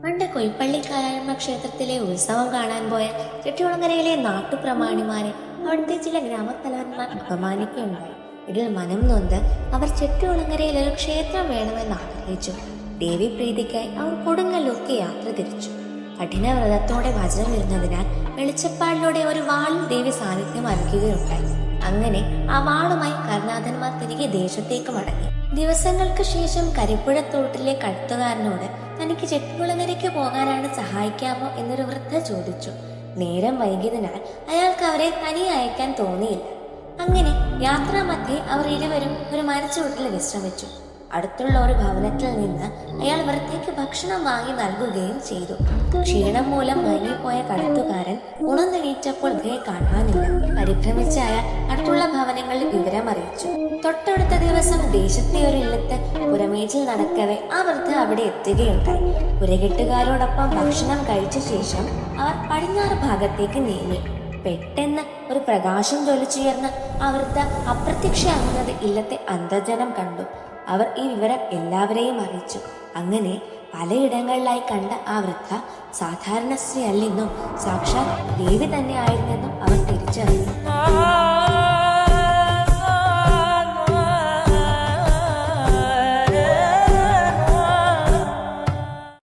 പണ്ട് കൊയ്പ്പള്ളി കാരായമ്മ ക്ഷേത്രത്തിലെ ഉത്സവം കാണാൻ പോയ ചെട്ടികുളങ്ങരയിലെ നാട്ടുപ്രമാണിമാരെ അവിടുത്തെ ചില ഗ്രാമത്തലവന്മാർ അപമാനിക്കുകയുണ്ടായി. ഇതിൽ മനം നൊന്ത് അവർ ചെട്ടികുളങ്ങരയിൽ ഒരു ക്ഷേത്രം വേണമെന്ന് ആഗ്രഹിച്ചു. ദേവി പ്രീതിക്കായി അവർ കൊടുങ്ങല്ലൂർക്ക് യാത്ര തിരിച്ചു. കഠിന വ്രതത്തോടെ വചനം ഇരുന്നതിനാൽ വെളിച്ചപ്പാടിലൂടെ ഒരു വാളിൽ ദേവി സാന്നിധ്യം അറിയിക്കുകയുണ്ടായി. അങ്ങനെ ആ വാളുമായി കർണാഥന്മാർ തിരികെ ദേശത്തേക്ക് മടങ്ങി. ദിവസങ്ങൾക്ക് ശേഷം കരിപ്പുഴത്തോട്ടിലെ കഴുത്തുകാരനോട് തനിക്ക് ചെട്ടികുളങ്ങരയ്ക്ക് പോകാനാണ് സഹായിക്കാമോ എന്നൊരു വൃദ്ധ ചോദിച്ചു. നേരം വൈകിയതിനാൽ അയാൾക്ക് അവരെ തനിയെ അയക്കാൻ തോന്നിയില്ല. അങ്ങനെ യാത്രാമധ്യേ അവർ ഇരുവരും ഒരു മരച്ചുവട്ടിൽ വിശ്രമിച്ചു. അടുത്തുള്ള ഒരു ഭവനത്തിൽ നിന്ന് അയാൾ വൃദ്ധയ്ക്ക് ഭക്ഷണം വാങ്ങി നൽകുകയും ചെയ്തു. ക്ഷീണം മൂലം മയങ്ങിപ്പോയ കടത്തുകാരൻ ഉണർന്നെണീറ്റപ്പോൾ വൃദ്ധയെ കാണാനില്ല. പരിഭ്രമിച്ച അയാൾ അടുത്തുള്ള ഭവനങ്ങളിൽ വിവരമറിയിച്ചു. തൊട്ടടുത്ത ദിവസം ദേശത്തെ ഒരു ഇല്ലത്ത് പുറമേജിൽ നടക്കവേ ആ വൃദ്ധ അവിടെ എത്തുകയുണ്ടായി. പുരകെട്ടുകാരോടൊപ്പം ഭക്ഷണം കഴിച്ച ശേഷം അവർ പടിഞ്ഞാറ് ഭാഗത്തേക്ക് നീങ്ങി. പെട്ടെന്ന് ഒരു പ്രകാശം ജ്വലിച്ചുയർന്ന ആ വൃദ്ധ അപ്രത്യക്ഷയാകുന്നത് ഇല്ലത്തെ അന്തർജനം കണ്ടു. അവർ ഈ വിവരം എല്ലാവരെയും അറിയിച്ചു. അങ്ങനെ പലയിടങ്ങളിലായി കണ്ട ആ വൃദ്ധ സാധാരണ സ്ത്രീ അല്ലെന്നും സാക്ഷാൽ ദേവി തന്നെ ആയിരുന്നെന്നും അവർ തിരിച്ചറിഞ്ഞു.